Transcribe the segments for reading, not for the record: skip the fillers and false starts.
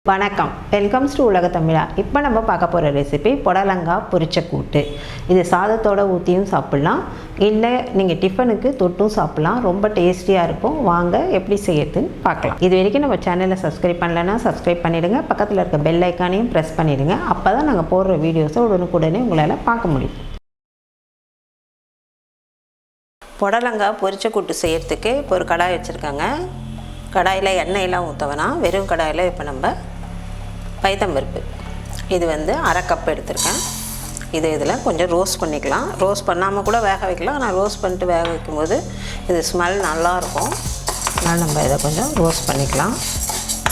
வணக்கம், welcomes to உலக தமிழா. இப்போ நம்ம பார்க்க போகிற ரெசிபி புடலங்காய் பொரிச்ச கூட்டு. இது சாதத்தோடு ஊற்றியும் சாப்பிட்லாம், இல்லை நீங்கள் டிஃபனுக்கு தொட்டும் சாப்பிட்லாம். ரொம்ப டேஸ்டியாக இருக்கும். வாங்க எப்படி செய்யறதுன்னு பார்க்கலாம். இது வரைக்கும் நம்ம சேனலை சப்ஸ்கிரைப் பண்ணலைன்னா சப்ஸ்கிரைப் பண்ணிவிடுங்க. பக்கத்தில் இருக்க பெல் ஐக்கானையும் ப்ரெஸ் பண்ணிவிடுங்க. அப்போ தான் நாங்கள் போடுற வீடியோஸை உடனுக்குடனே உங்களால் பார்க்க முடியும். புடலங்காய் பொரிச்ச கூட்டு செய்கிறதுக்கு இப்போ ஒரு கடாய் வச்சுருக்காங்க. கடாயில் எண்ணெயெல்லாம் ஊற்ற வேணாம், வெறும் கடாயில் இப்போ நம்ம பைத்தம்பருப்பு இது அரை கப் எடுத்திருக்கேன். இதில் கொஞ்சம் ரோஸ்ட் பண்ணிக்கலாம். ரோஸ்ட் பண்ணாமல் கூட வேக வைக்கலாம், ஆனால் ரோஸ்ட் பண்ணிட்டு வேக வைக்கும்போது இது ஸ்மெல் நல்லாயிருக்கும். அதனால் நம்ம இதை கொஞ்சம் ரோஸ்ட் பண்ணிக்கலாம்.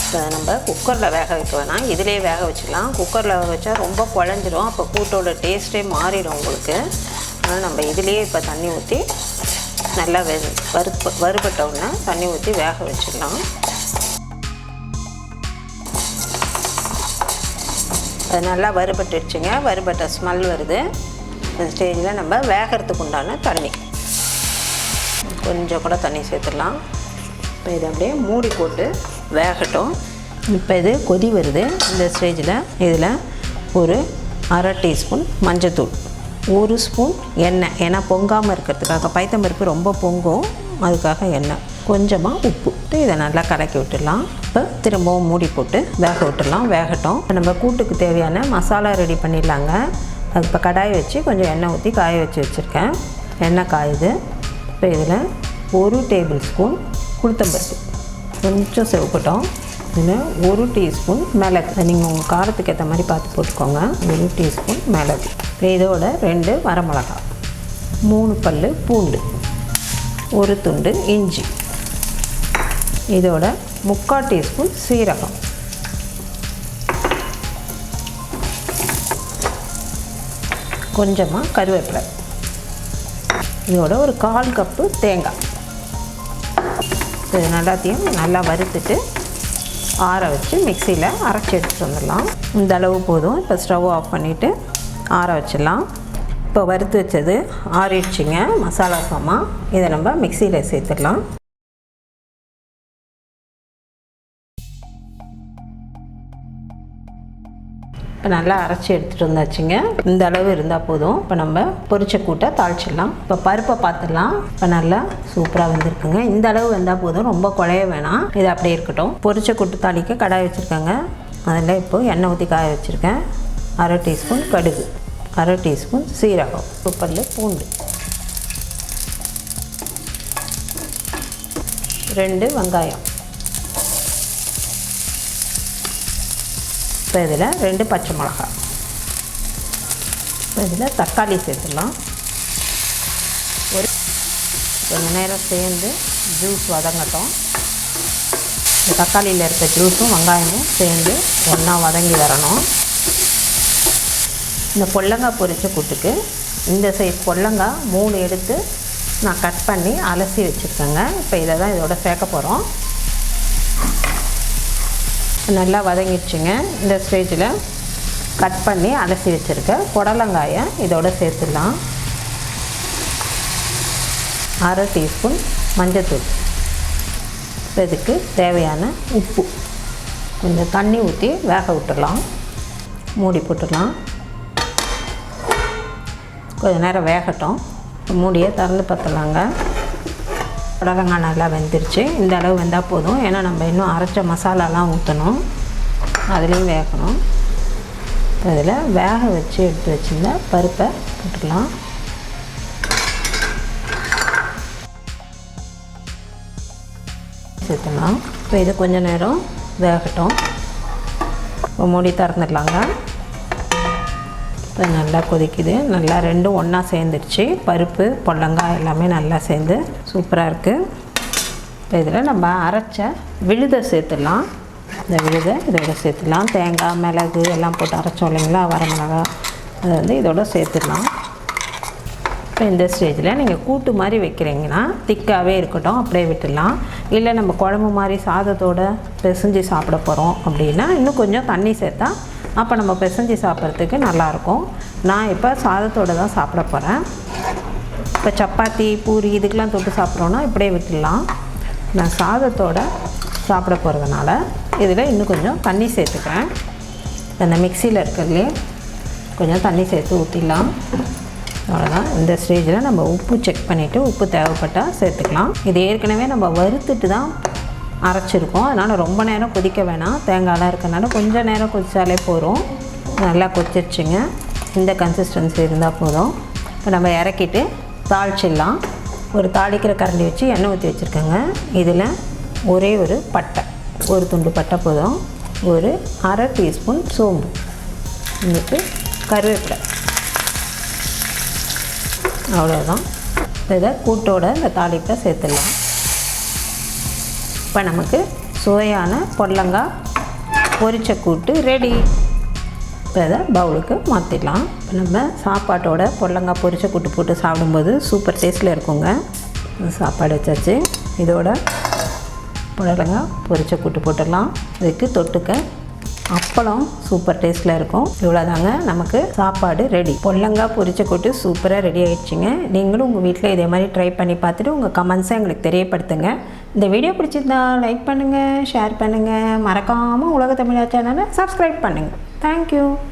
இப்போ நம்ம குக்கரில் வேக வைக்க வேணாம், இதிலே வேக வச்சுக்கலாம். குக்கரில் வேக வச்சா ரொம்ப குழஞ்சிரும், அப்போ கூட்டோட டேஸ்ட்டே மாறிடும் உங்களுக்கு. அதனால் நம்ம இதிலே இப்போ தண்ணி ஊற்றி நல்லா வறுபட்ட உடனே தண்ணி ஊற்றி வேக வச்சிடலாம். அது நல்லா வறுபட்டுடுச்சுங்க, வறுபட்ட ஸ்மெல் வருது. இந்த ஸ்டேஜில் நம்ம வேகிறதுக்கு உண்டான தண்ணி கொஞ்சம் கூட தண்ணி சேர்த்துடலாம். இப்போ இதை அப்படியே மூடி போட்டு வேகட்டும். இப்போ இது கொதி வருது. இந்த ஸ்டேஜில் இதில் ஒரு அரை டீஸ்பூன் மஞ்சத்தூள், ஒரு ஸ்பூன் எண்ணெய், ஏன்னா பொங்காமல் இருக்கிறதுக்காக, பைத்தம்பருப்பு ரொம்ப பொங்கும், அதுக்காக எண்ணெய், கொஞ்சமாக உப்பு, இதை நல்லா கலக்கி விட்டுடலாம். இப்போ திரும்பவும் மூடி போட்டு வேக விட்டுடலாம். வேகட்டும். நம்ம கூட்டுக்கு தேவையான மசாலா ரெடி பண்ணிடலாங்க. அது இப்போ கடாயை வச்சு கொஞ்சம் எண்ணெய் ஊற்றி காய வச்சுருக்கேன். எண்ணெய் காயுது. இப்போ இதில் ஒரு டேபிள் ஸ்பூன் உளுத்தம்பருப்பு கொஞ்சம் செவக்கட்டும். இதில் ஒரு டீஸ்பூன் மிளகு, நீங்கள் உங்கள் காரத்துக்கு ஏற்ற மாதிரி பார்த்து போட்டுக்கோங்க. ஒரு டீஸ்பூன் மிளகு. இப்போ இதோட 2 வரமிளகாய், 3 பல் பூண்டு, ஒரு துண்டு இஞ்சி, இதோட 3/4 டீஸ்பூன் சீரகம், கொஞ்சமாக கருவேப்பிலை, இதோட ஒரு 1/4 கப்பு தேங்காய். இது எல்லாத்தையும் நல்லா வறுத்துட்டு ஆற வச்சு மிக்சியில் அரைச்சி எடுத்துகிட்டு வந்துடலாம். இந்த அளவு போதும். இப்போ ஸ்டவ் ஆஃப் பண்ணிவிட்டு ஆற வச்சிடலாம். இப்போ வறுத்து வச்சது ஆறிடுச்சிங்க மசாலா சாமான். இதை நம்ம மிக்சியில் சேர்த்துடலாம். இப்போ நல்லா அரைச்சி எடுத்துகிட்டு வந்தாச்சுங்க. இந்த அளவு இருந்தால் போதும். இப்போ நம்ம பொரிச்ச கூட்டை தாளிச்சிடலாம். இப்போ பருப்பை பார்த்துடலாம். இப்போ நல்லா சூப்பராக வெந்திருக்குங்க. இந்த அளவு வெந்தால் போதும், ரொம்ப குழைய வேணாம். இது அப்படியே இருக்கட்டும். பொரிச்ச கூட்டு தாளிக்க கடாய் வச்சுருக்காங்க. அதில் இப்போது எண்ணெய் ஊற்றி காய வச்சுருக்கேன். அரை டீஸ்பூன் கடுகு, அரை டீஸ்பூன் சீரகம், 1 பல் பூண்டு, 2 வெங்காயம், இப்போ இதில் 2 பச்சை மிளகாய், இப்போ இதில் தக்காளி சேர்த்துடலாம். கொஞ்சம் நேரம் சேர்ந்து ஜூஸ் வதங்கட்டும். இந்த தக்காளியில் இருக்க ஜூஸும் வெங்காயமும் சேர்ந்து ஒன்றா வதங்கி வரணும். இந்த புடலங்காய் பொரிச்ச கூட்டுக்கு இந்த சைஸ் புடலங்காய் 3 எடுத்து நான் கட் பண்ணி அலசி வச்சுருக்கேங்க. இப்போ இதை தான் இதோட சேர்க்க போகிறோம். நல்லா வதங்கிடுச்சுங்க. இந்த ஸ்டேஜில் கட் பண்ணி அலசி வச்சுருக்க புடலங்காயை இதோட சேர்த்துடலாம். அரை டீஸ்பூன் மஞ்சத்தூள், இதுக்கு தேவையான உப்பு, கொஞ்சம் தண்ணி ஊற்றி வேக விட்டுடலாம். மூடி போட்டுடலாம். கொஞ்சம் நேரம் வேகட்டும். மூடியை திறந்து பார்த்துலாங்க. புடலங்காய் நல்லா வெந்துருச்சு. இந்த அளவு வெந்தால் போதும், ஏன்னா நம்ம இன்னும் அரைச்ச மசாலாலாம் ஊற்றணும், அதுலேயும் வேகணும். அதில் வேக வச்சு எடுத்து வச்சுருந்தா பருப்பை போட்டுக்கலாம். சேர்த்துலாம். இப்போ இது கொஞ்சம் நேரம் வேகட்டும். இப்போ மூடி திறந்துடலாங்க. இப்போ நல்லா கொதிக்குது. நல்லா ரெண்டும் ஒன்றா சேர்ந்துருச்சு. பருப்பு புடலங்காய் எல்லாமே நல்லா சேர்ந்து சூப்பராக இருக்குது. இப்போ இதில் நம்ம அரைச்ச விழுதை சேர்த்துடலாம். இந்த விழுதை இதோட சேர்த்துடலாம். தேங்காய் மிளகு எல்லாம் போட்டு அரைச்சோம் இல்லைங்களா, வரமிளகாய், அதை இதோட சேர்த்துடலாம். இப்போ இந்த ஸ்டேஜில் நீங்கள் கூட்டு மாதிரி வைக்கிறீங்கன்னா திக்காகவே இருக்கட்டும், அப்படியே விட்டுடலாம். இல்லை நம்ம குழம்பு மாதிரி சாதத்தோடு பிசைஞ்சு சாப்பிட போகிறோம் அப்படின்னா இன்னும் கொஞ்சம் தண்ணி சேர்த்தா அப்போ நம்ம பிசைஞ்சு சாப்பிட்றதுக்கு நல்லாயிருக்கும். நான் இப்போ சாதத்தோடு தான் சாப்பிட போகிறேன். இப்போ சப்பாத்தி பூரி இதுக்கெலாம் தொட்டு சாப்பிட்றோன்னா இப்படியே விட்டுடலாம். நான் சாதத்தோடு சாப்பிட போகிறதுனால இதில் இன்னும் கொஞ்சம் தண்ணி சேர்த்துக்கிறேன். அந்த மிக்சியில் இருக்கிறதுலே கொஞ்சம் தண்ணி சேர்த்து ஊற்றிடலாம். அவ்வளோதான். இந்த ஸ்டேஜில் நம்ம உப்பு செக் பண்ணிவிட்டு உப்பு தேவைப்பட்டால் சேர்த்துக்கலாம். இது ஏற்கனவே நம்ம வறுத்துட்டு தான் அரைச்சிருக்கோம். அதனால் ரொம்ப நேரம் கொதிக்க வேணாம். தேங்காயெலாம் இருக்கிறனால கொஞ்சம் நேரம் கொதித்தாலே போதும். நல்லா கொதிச்சிருச்சுங்க. இந்த கன்சிஸ்டன்சி இருந்தால் போதும். இப்போ நம்ம இறக்கிட்டு தாளிச்சிடலாம். ஒரு தாளிக்கிற கரண்டி வச்சு எண்ணெய் ஊற்றி வச்சுருக்கேங்க. இதில் ஒரே ஒரு பட்டை, ஒரு துண்டு பட்டை போதும். ஒரு அரை டீஸ்பூன் சோம்பு, இன்னைக்கு கருவேப்பிலை, அவ்வளோதான். இதை கூட்டோட இந்த தாளிப்பை சேர்த்துடலாம். இப்போ நமக்கு சுவையான புடலங்காய் பொரிச்ச கூட்டு ரெடி. இப்போ இதை பவுலுக்கு மாற்றிடலாம். இப்போ நம்ம சாப்பாட்டோட புடலங்காய் பொரிச்ச கூட்டு போட்டு சாப்பிடும்போது சூப்பர் டேஸ்ட்டில் இருக்குங்க. சாப்பாடு வச்சாச்சு. இதோட புடலங்காய் பொரிச்ச கூட்டு போட்டுடலாம். இதுக்கு தொட்டுக்க அப்பளம் சூப்பர் டேஸ்ட்டில் இருக்கும். இவ்வளோதாங்க, நமக்கு சாப்பாடு ரெடி. புடலங்காய் பொரிச்ச கூட்டு சூப்பராக ரெடி ஆகிடுச்சிங்க. நீங்களும் உங்கள் வீட்டில் இதே மாதிரி ட்ரை பண்ணி பார்த்துட்டு உங்கள் கமெண்ட்ஸை எங்களுக்கு தெரியப்படுத்துங்க. இந்த வீடியோ பிடிச்சிருந்தா லைக் பண்ணுங்கள், ஷேர் பண்ணுங்கள். மறக்காமல் உலக தமிழா சேனலை சப்ஸ்கிரைப் பண்ணுங்கள். தேங்க்யூ.